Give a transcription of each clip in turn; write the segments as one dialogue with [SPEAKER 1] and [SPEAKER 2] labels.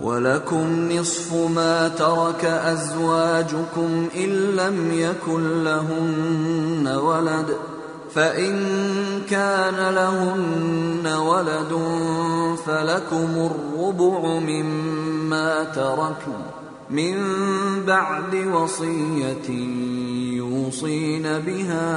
[SPEAKER 1] ولكم نصف ما ترك أزواجكم إن لم يكن لهن ولد، فإن كان لهن ولد فلكم الربع مما تركن من بعد وصية يوصين بها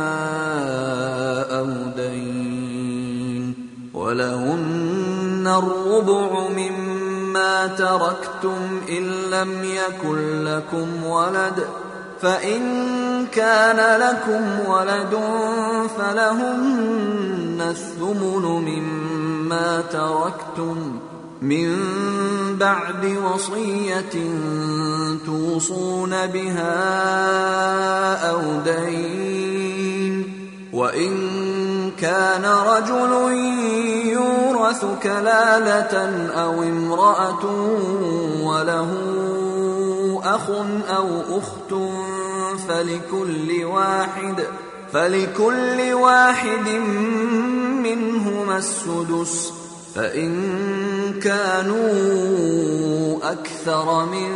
[SPEAKER 1] أو دين، ولهن الربع مما تركتم إن لم يكن لكم ولد، فإن كان لكم ولد فلهن الثمن مما تركتم من بعد وصية توصون بها أو دين، وإن كان رجل يورث كلالة أو امرأة وله أخ أو أخت فلكل واحد منهما السدس، فإن كانوا أكثر من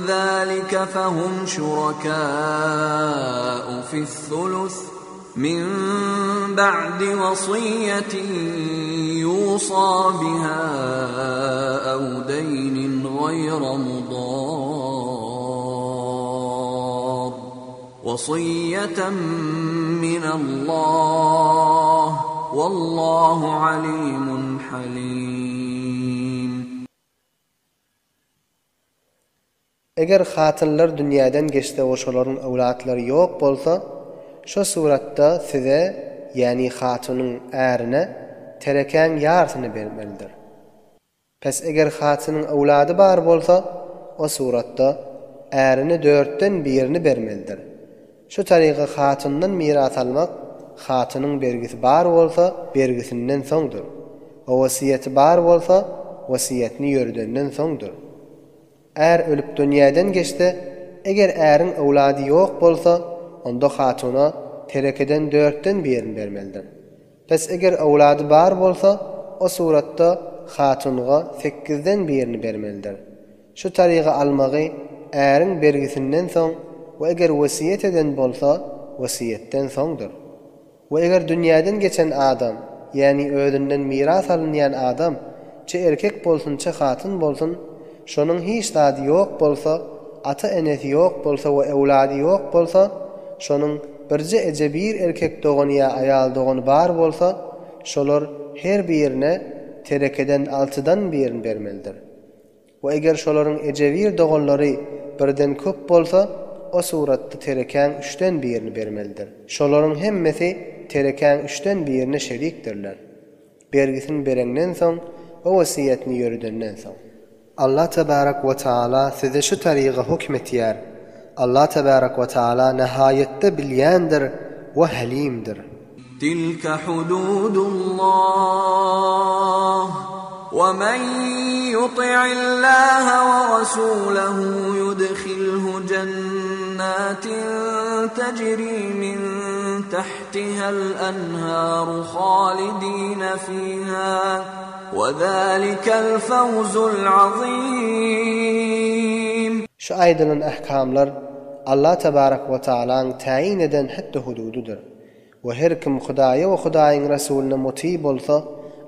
[SPEAKER 1] ذلك فهم شركاء في الثلث من بعد وصية يوصى بها أو دين غير مضار، وصية من الله والله عليم حليم.
[SPEAKER 2] Eger hatınlar dünýäden geçse oşolaryň awlatlary ýok bolsa, şu suratda size, yani hatynyň ärine tereken ýarsyny bermelidir. Pes eger hatynyň awlady bar bolsa, o suratda ärini 4den 1-ni bermelidir. Şu taryga hatyndan miras almak, hatynyň bergisi bar bolsa, bergisinden soňdur. O wasiýeti bar bolsa, wasiýetini ýördenden soňdur. Är ölüp dünýäden geçse, eger äriň awlady ýok bolsa, onda hatyna terekeden 4den 1-ni bermelidir. Pes eger awlady bar bolsa, o suratda hatynga 8den 1-ni bermelidir. Şu taryga almagy äriň bergisinden soň we eger wasiýet eden bolsa, wasiýetden soňdur. We eger dünýäden geçen adam, yani özünden miras alynýan adam, çe erkek bolsun, çe hatyn bolsun, şonuň hiç zady ýok bolsa, ata enesi ýok bolsa we awlady ýok bolsa, şonuň birje eje bir erkek dogany ýa aýal dogany bar bolsa, şolar her birine terekeden 6dan 1-ni bermelidir. We eger şolaryň eje bir doganlary birden köp bolsa, o suratda tereken 3den 1-ni bermelidir. Şolaryň hemmesi tereken 3den 1-ne şerikdirler. Bergisini berenden soň we wasiýetini ýördenden soň. Allah tebarak ve taala size şu taryga hukm etýär. Allah tebarak ve taala nihayetde bilýändir we halimdir.
[SPEAKER 1] Tilka hududullah ve men yuti'illaha ve rasulahu yudkhilhu cennetin tecri min tahtihal anharu khalidin fiha وَذَٰلِكَ الْفَوْزُ الْعَظِيمُ.
[SPEAKER 2] Şu aýdylan ähkamlar Allah tebarak we taalaň taýin eden hatda hudududur. We her kim Hudaýa we Hudaýyň Rasulyna muti bolsa,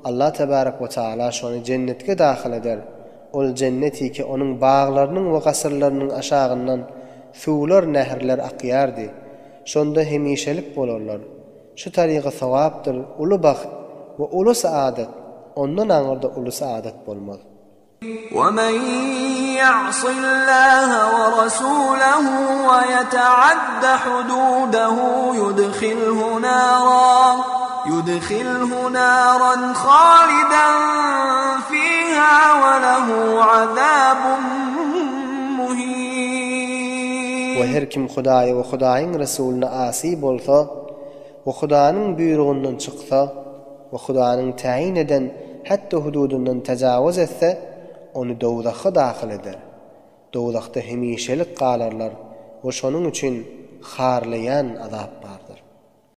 [SPEAKER 2] Allah tebarak we taala şonu cennetge dahyl eder. Ol cenneti ki onuň baglarynyň we gasyrlarynyň aşagyndan suwlar nährler akýardy. Şonda hemişelik bolarlar. Şu taryga sawapdyr, uly baht we uly saadat. Ondan aňarda uly saadat bolmaz.
[SPEAKER 1] وَمَن يَعْصِ اللَّهَ وَرَسُولَهُ وَيَتَعَدَّ حُدُودَهُ يُدْخِلْهُ نَارًا خَالِدًا فِيهَا وَلَهُ عَذَابٌ مُهِينٌ.
[SPEAKER 2] Ve her kim Hudaýa we Hudaýyň Rasulyna asy bolsa, we Hudaýyň buyrugyndan çyksa, we Hudaýyň taýin eden hatda hududundan tajawuz etse, onu dowzakha dahyl eder. Dowzakda hemişelik galarlar we şonuň üçin harlayan azap bar.